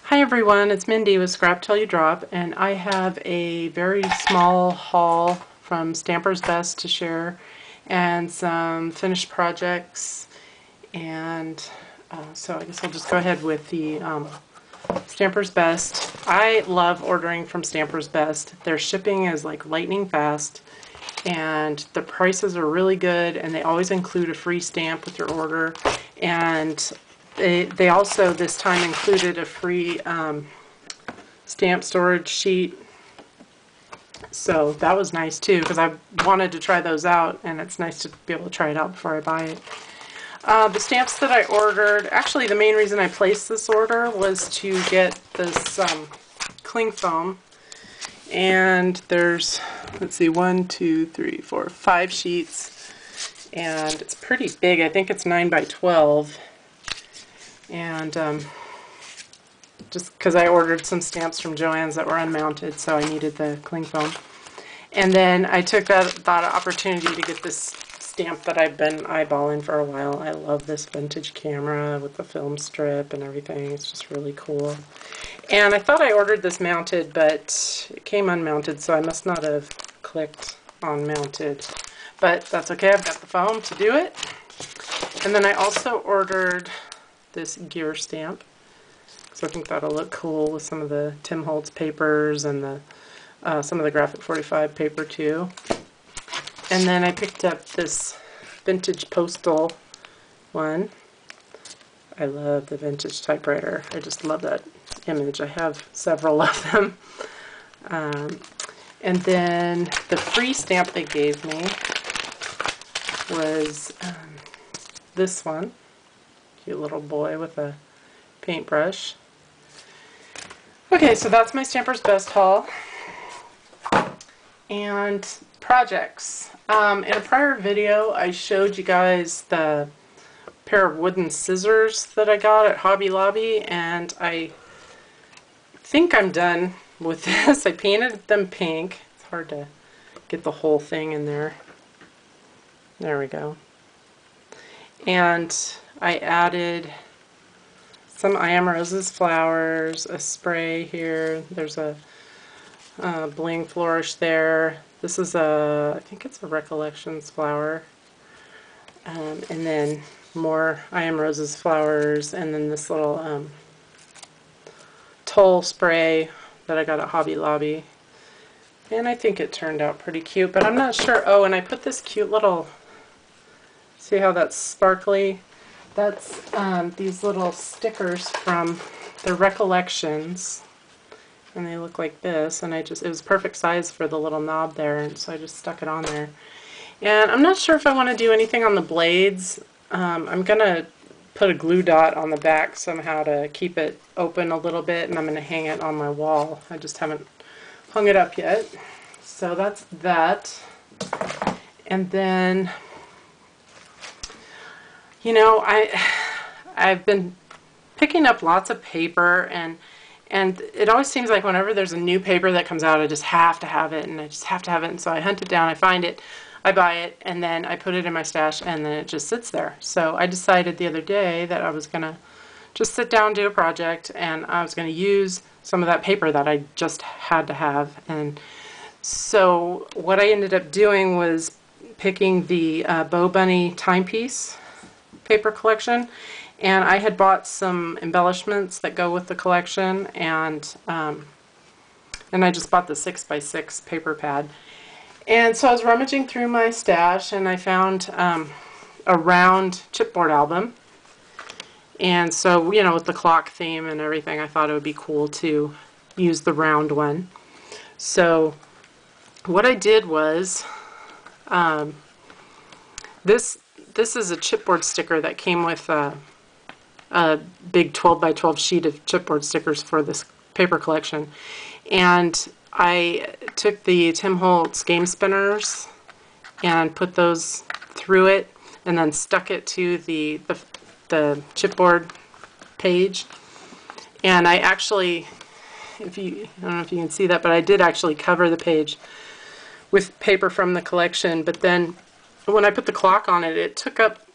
Hi everyone, it's Mindy with Scrap Till You Drop, and I have a very small haul from Stampers' Best to share and some finished projects. And so I guess I'll just go ahead with the Stampers' Best. I love ordering from Stampers' Best. Their shipping is like lightning fast and the prices are really good, and they always include a free stamp with your order. And they also this time included a free stamp storage sheet, so that was nice too, because I wanted to try those out, and it's nice to be able to try it out before I buy it. The stamps that I ordered, actually the main reason I placed this order was to get this cling foam, and there's, let's see, 1, 2, 3, 4, 5 sheets, and it's pretty big. I think it's 9 by 12. And just because I ordered some stamps from Joann's that were unmounted, so I needed the cling foam. And then I took that opportunity to get this stamp that I've been eyeballing for a while. I love this vintage camera with the film strip and everything. It's just really cool. And I thought I ordered this mounted, but it came unmounted, so I must not have clicked on mounted. But that's okay, I've got the foam to do it. And then I also ordered this gear stamp, so I think that'll look cool with some of the Tim Holtz papers and the some of the Graphic 45 paper too. And then I picked up this vintage postal one. I love the vintage typewriter. I just love that image. I have several of them. And then the free stamp they gave me was this one. Cute little boy with a paintbrush. Okay, so that's my Stampers' Best haul. And projects. In a prior video, I showed you guys the pair of wooden scissors that I got at Hobby Lobby, and I think I'm done with this. I painted them pink. It's hard to get the whole thing in there. There we go. And I added some I Am Roses flowers, a spray here. There's a bling flourish there. This is I think it's a Recollections flower. And then more I Am Roses flowers, and then this little Toll spray that I got at Hobby Lobby. And I think it turned out pretty cute, but I'm not sure. Oh, and I put this cute little, see how that's sparkly? That's these little stickers from the Recollections, and they look like this, and it was perfect size for the little knob there, and so I just stuck it on there. And I'm not sure if I want to do anything on the blades. I'm going to put a glue dot on the back somehow to keep it open a little bit, and I'm going to hang it on my wall. I just haven't hung it up yet. So that's that. And then, you know, I've been picking up lots of paper, and it always seems like whenever there's a new paper that comes out, I just have to have it, and I just have to have it. And so I hunt it down, I find it, I buy it, and then I put it in my stash, and then it just sits there. So I decided the other day that I was going to just sit down, do a project, and I was going to use some of that paper that I just had to have. And so what I ended up doing was picking the Bo Bunny timepiece paper collection, and I had bought some embellishments that go with the collection, and I just bought the 6x6 paper pad. And so I was rummaging through my stash, and I found a round chipboard album. And so, you know, with the clock theme and everything, I thought it would be cool to use the round one. So what I did was, this is a chipboard sticker that came with a big 12 by 12 sheet of chipboard stickers for this paper collection. And I took the Tim Holtz game spinners and put those through it, and then stuck it to the chipboard page. And I actually, I don't know if you can see that, but I did actually cover the page with paper from the collection. But then when I put the clock on it, it took up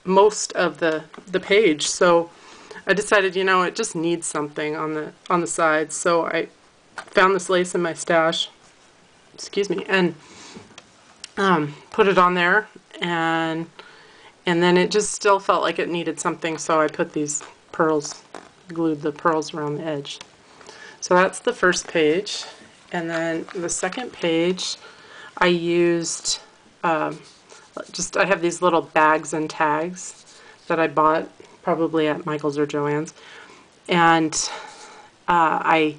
most of the page. So I decided, you know, it just needs something on the sides, so I found this lace in my stash, excuse me, and put it on there, and then it just still felt like it needed something, so I put these pearls, glued the pearls around the edge. So that's the first page, and then the second page I used I have these little bags and tags that I bought probably at Michael's or Joann's, and I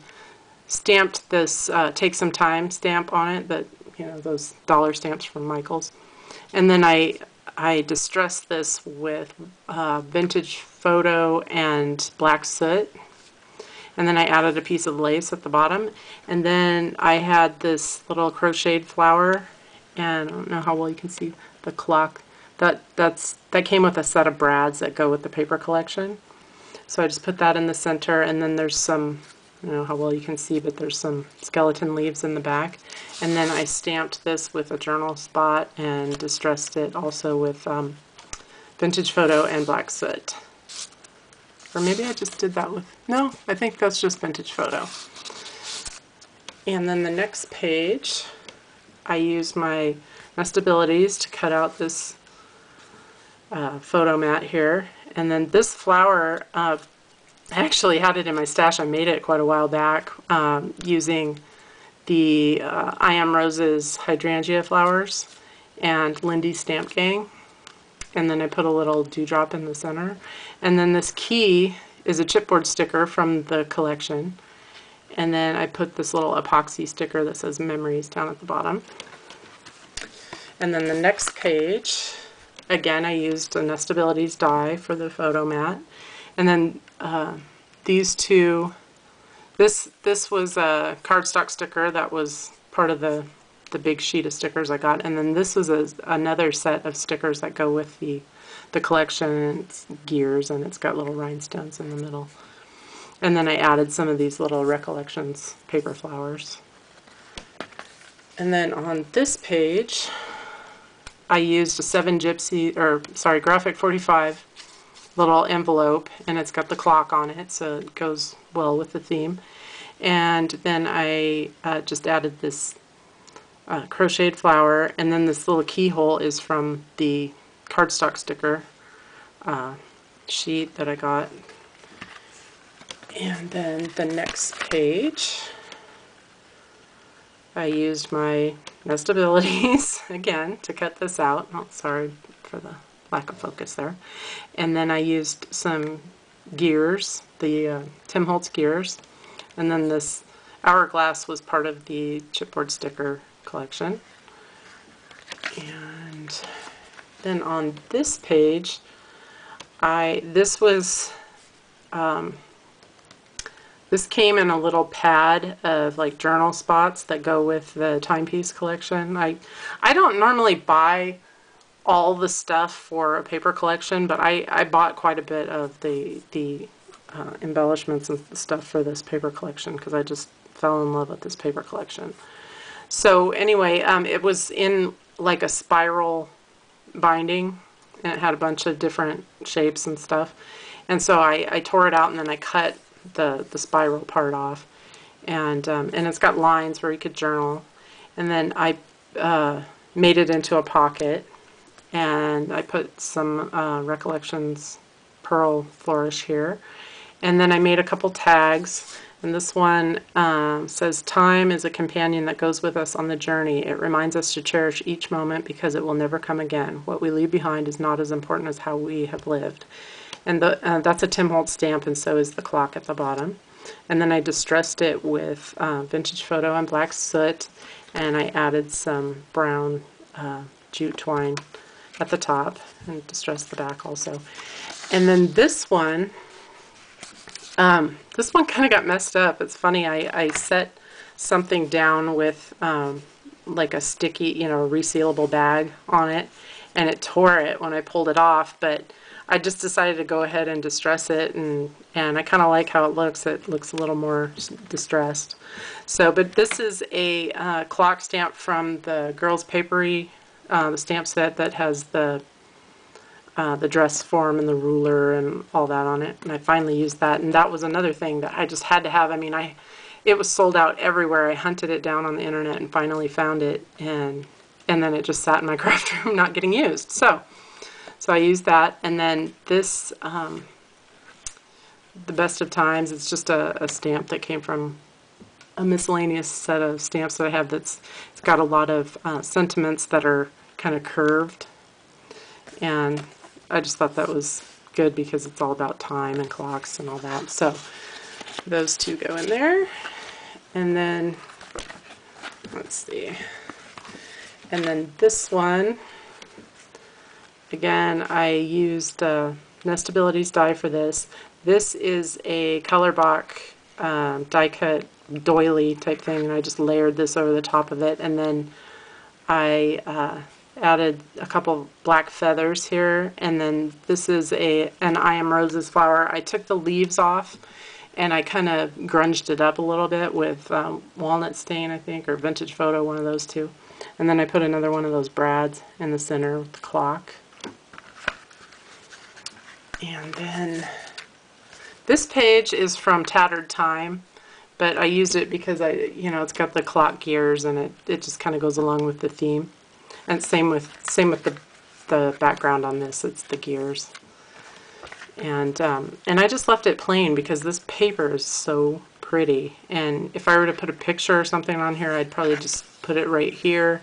stamped this Take Some Time stamp on it, that, you know, those dollar stamps from Michael's, and then I distressed this with vintage photo and black soot, and then I added a piece of lace at the bottom, and then I had this little crocheted flower, and I don't know how well you can see the clock. That came with a set of brads that go with the paper collection. So I just put that in the center, and then there's some, I don't know how well you can see, but there's some skeleton leaves in the back. And then I stamped this with a journal spot and distressed it also with vintage photo and black soot. Or maybe I just did that with, no, I think that's just vintage photo. And then the next page, I used my Nestabilities to cut out this photo mat here. And then this flower, I actually had it in my stash. I made it quite a while back using the I Am Roses hydrangea flowers and Lindy's Stamp Gang. And then I put a little dewdrop in the center. And then this key is a chipboard sticker from the collection. And then I put this little epoxy sticker that says Memories down at the bottom. And then the next page, again, I used a Nestabilities die for the photo mat. And then these two, this was a cardstock sticker that was part of the big sheet of stickers I got. And then this was another set of stickers that go with the collection. It's gears, and it's got little rhinestones in the middle. And then I added some of these little Recollections paper flowers. And then on this page, I used a Graphic 45 little envelope, and it's got the clock on it, so it goes well with the theme. And then I just added this crocheted flower, and then this little keyhole is from the cardstock sticker sheet that I got. And then the next page, I used my Nestabilities again to cut this out. Oh, sorry for the lack of focus there. And then I used some gears, the Tim Holtz gears, and then this hourglass was part of the chipboard sticker collection. And then on this page, this came in a little pad of like journal spots that go with the timepiece collection. I don't normally buy all the stuff for a paper collection, but I bought quite a bit of the embellishments and stuff for this paper collection because I just fell in love with this paper collection. So anyway, it was in like a spiral binding, and it had a bunch of different shapes and stuff. And so I tore it out, and then I cut the spiral part off, and it's got lines where you could journal. And then I made it into a pocket, and I put some Recollections pearl flourish here. And then I made a couple tags, and this one says, "Time is a companion that goes with us on the journey. It reminds us to cherish each moment because it will never come again. What we leave behind is not as important as how we have lived." And that's a Tim Holtz stamp, and so is the clock at the bottom. And then I distressed it with vintage photo and black soot, and I added some brown jute twine at the top and distressed the back also. And then this one kind of got messed up. It's funny, I set something down with like a sticky, resealable bag on it, and it tore it when I pulled it off, but I just decided to go ahead and distress it, and I kind of like how it looks. It looks a little more distressed. So, but this is a clock stamp from the Girls Papery stamp set that has the the dress form and the ruler and all that on it. And I finally used that, and that was another thing that I just had to have. I mean, it was sold out everywhere. I hunted it down on the internet and finally found it, and then it just sat in my craft room not getting used. So I used that, and then this, the Best of Times, it's just a stamp that came from a miscellaneous set of stamps that I have it's got a lot of sentiments that are kind of curved, and I just thought that was good because it's all about time and clocks and all that. So those two go in there, and then let's see, and then this one, again, I used Nestability's die for this. This is a Colorbach die cut doily type thing, and I just layered this over the top of it, and then I added a couple black feathers here, and then this is an I Am Roses flower. I took the leaves off and I kind of grunged it up a little bit with walnut stain, I think, or vintage photo, one of those two. And then I put another one of those brads in the center with the clock. And then this page is from Tattered Time, but I used it because it's got the clock gears, and it just kind of goes along with the theme. And same with the background on this. It's the gears. And I just left it plain because this paper is so pretty. And if I were to put a picture or something on here, I'd probably just put it right here,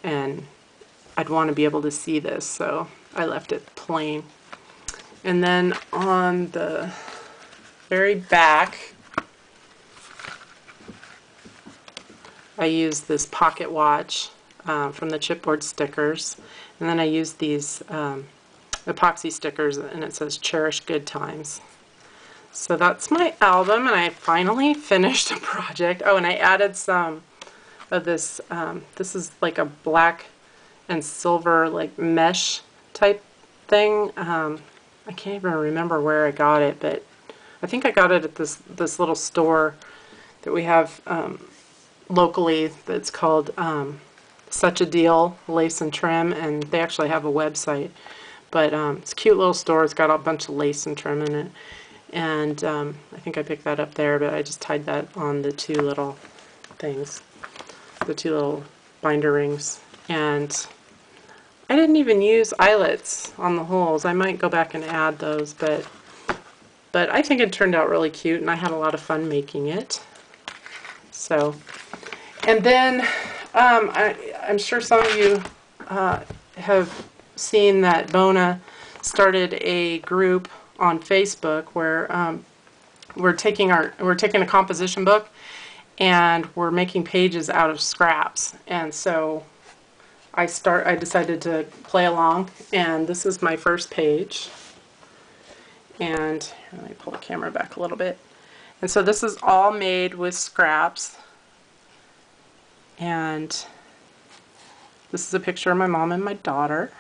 and I'd want to be able to see this, so I left it plain. And then on the very back, I used this pocket watch from the chipboard stickers, and then I used these epoxy stickers, and it says Cherish Good Times. So that's my album, and I finally finished a project. Oh, and I added some of this, this is like a black and silver like mesh type thing. I can't even remember where I got it, but I think I got it at this little store that we have locally that's called Such a Deal Lace and Trim, and they actually have a website. But it's a cute little store. It's got a bunch of lace and trim in it, and I think I picked that up there, but I just tied that on the two little things, the two little binder rings. And I didn't even use eyelets on the holes. I might go back and add those, but I think it turned out really cute, and I had a lot of fun making it. So, and then I'm sure some of you have seen that Bona started a group on Facebook where we're taking a composition book and we're making pages out of scraps. And so I decided to play along, and this is my first page. And let me pull the camera back a little bit. And so this is all made with scraps. And this is a picture of my mom and my daughter.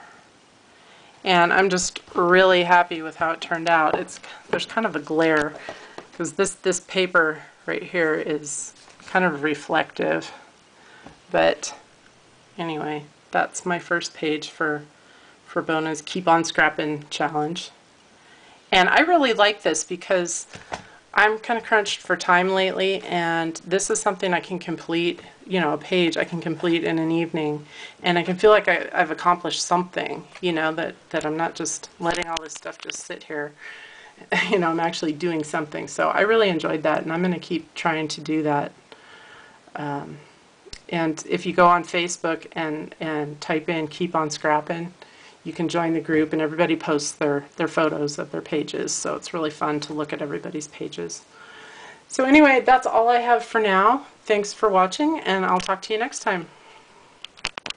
And I'm just really happy with how it turned out. There's kind of a glare because this paper right here is kind of reflective. But anyway, that's my first page for Bona's Keep On Scrappin' Challenge. And I really like this because I'm kind of crunched for time lately, and this is something I can complete, a page I can complete in an evening, and I can feel like I've accomplished something, that I'm not just letting all this stuff just sit here. I'm actually doing something. So I really enjoyed that, and I'm going to keep trying to do that. And if you go on Facebook and type in Keep On Scrappin', you can join the group, and everybody posts their photos of their pages, so it's really fun to look at everybody's pages. So anyway, that's all I have for now. Thanks for watching, and I'll talk to you next time.